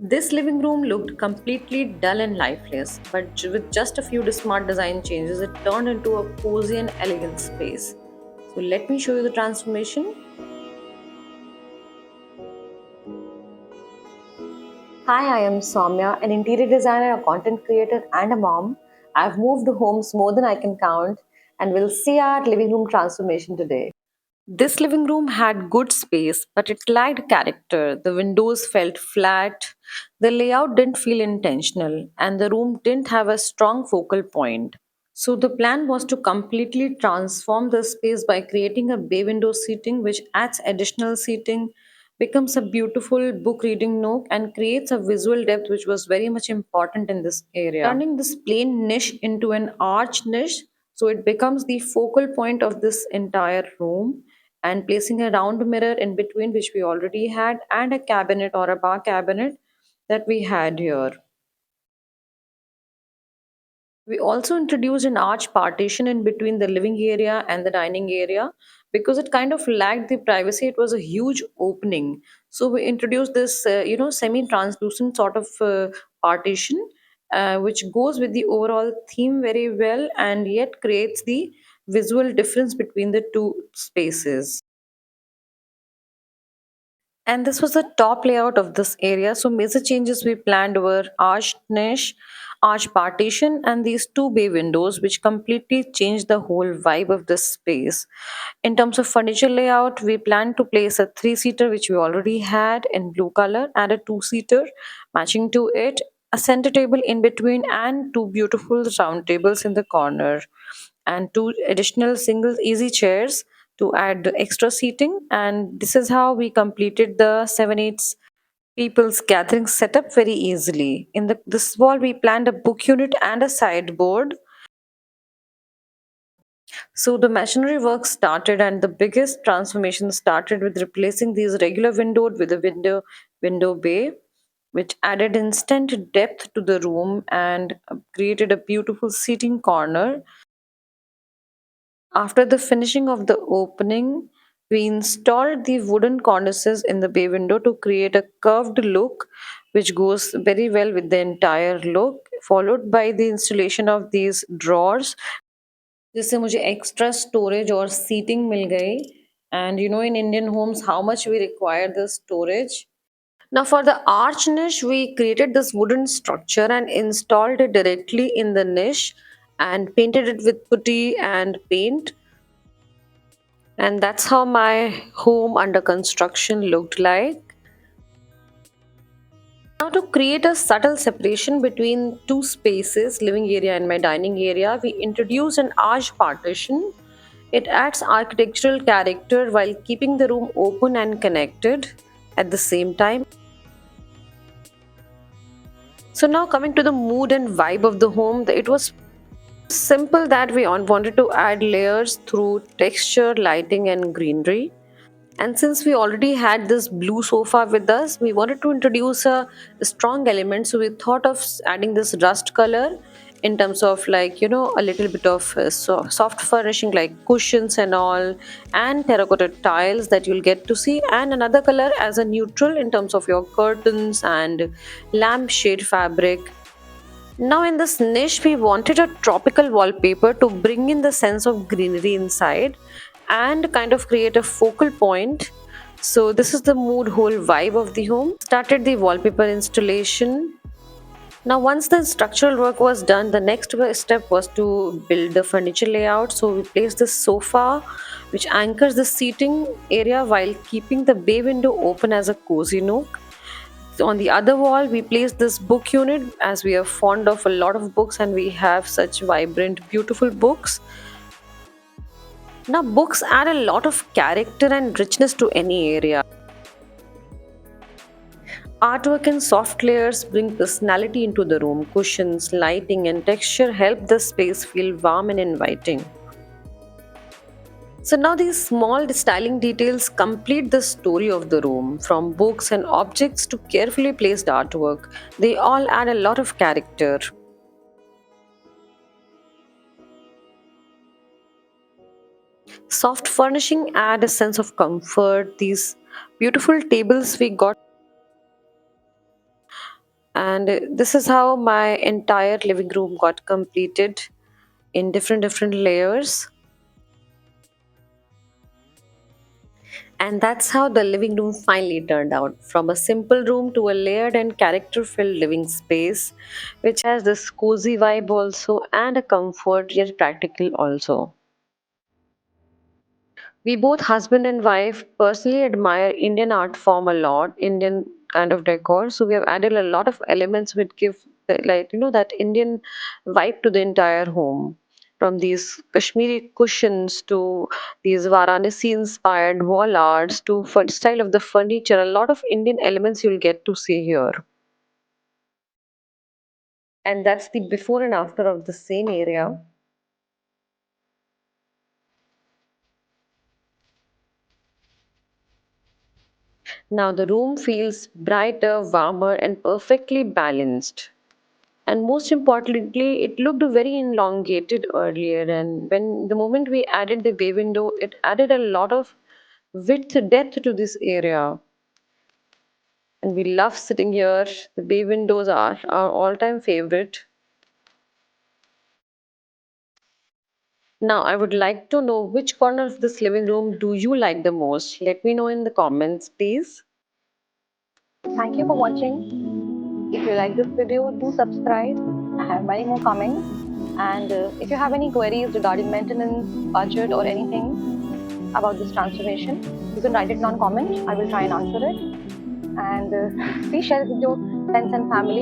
This living room looked completely dull and lifeless, but with just a few smart design changes, it turned into a cozy and elegant space. So let me show you the transformation. Hi, I am Soumya, an interior designer, a content creator, and a mom. I've moved homes more than I can count, and we'll see our living room transformation today. This living room had good space, but it lacked character. The windows felt flat, the layout didn't feel intentional, and the room didn't have a strong focal point. So the plan was to completely transform the space by creating a bay window seating which adds additional seating, becomes a beautiful book reading nook and creates a visual depth which was very much important in this area. Turning this plain niche into an arch niche so it becomes the focal point of this entire room and placing a round mirror in between which we already had and a cabinet or a bar cabinet that we had here. We also introduced an arch partition in between the living area and the dining area because it kind of lacked the privacy. It was a huge opening. So we introduced this, semi-translucent sort of partition, which goes with the overall theme very well and yet creates the visual difference between the two spaces. And this was the top layout of this area. So major changes we planned were arched niche, arch partition, and these two bay windows, which completely changed the whole vibe of this space. In terms of furniture layout, we planned to place a three-seater, which we already had in blue color, and a two-seater matching to it, a center table in between, and two beautiful round tables in the corner and two additional single easy chairs to add the extra seating. And this is how we completed the 7 8 people's gathering setup very easily. In this wall, we planned a book unit and a sideboard. So the machinery work started, and the biggest transformation started with replacing these regular windowed with a window bay, which added instant depth to the room and created a beautiful seating corner. After the finishing of the opening, we installed the wooden cornices in the bay window to create a curved look, which goes very well with the entire look, followed by the installation of these drawers जिससे मुझे extra storage और seating मिल गई and you know in Indian homes how much we require the storage. Now for the arch niche we created this wooden structure and installed it directly in the niche and painted it with putty and paint, and that's how my home under construction looked like. Now to create a subtle separation between two spaces, living area and my dining area, we introduced an arch partition. It adds architectural character while keeping the room open and connected at the same time. So now coming to the mood and vibe of the home, it was simple that we wanted to add layers through texture, lighting and greenery. And since we already had this blue sofa with us, we wanted to introduce a strong element. So we thought of adding this rust color in terms of like, a little bit of soft furnishing like cushions and all, and terracotta tiles that you'll get to see, and another color as a neutral in terms of your curtains and lampshade fabric. Now, in this niche, we wanted a tropical wallpaper to bring in the sense of greenery inside and kind of create a focal point. So, this is the mood, whole vibe of the home. Started the wallpaper installation. Now, once the structural work was done, the next step was to build the furniture layout. So, we placed the sofa, which anchors the seating area while keeping the bay window open as a cozy nook. So on the other wall, we placed this book unit as we are fond of a lot of books and we have such vibrant, beautiful books. Now, books add a lot of character and richness to any area. Artwork and soft layers bring personality into the room. Cushions, lighting, and texture help the space feel warm and inviting. So now these small styling details complete the story of the room, from books and objects to carefully placed artwork. They all add a lot of character. Soft furnishing add a sense of comfort. These beautiful tables we got And this is how my entire living room got completed in different layers. And that's how the living room finally turned out, from a simple room to a layered and character filled living space, which has this cozy vibe also and a comfort yet practical also. We both, husband and wife, personally admire Indian art form a lot, Indian kind of decor. So we have added a lot of elements which give that Indian vibe to the entire home. From these Kashmiri cushions to these Varanasi inspired wall arts to style of the furniture, a lot of Indian elements you'll get to see here. And that's the before and after of the same area. Now the room feels brighter, warmer, and perfectly balanced. And most importantly, it looked very elongated earlier. And when the moment we added the bay window, it added a lot of width, depth to this area. And we love sitting here. The bay windows are our all-time favorite. Now, I would like to know which corner of this living room do you like the most? Let me know in the comments, please. Thank you for watching. If you like this video, do subscribe. I have many more coming. And if you have any queries regarding maintenance, budget, or anything about this transformation, you can write it down comment. I will try and answer it. And please share it with your friends and family.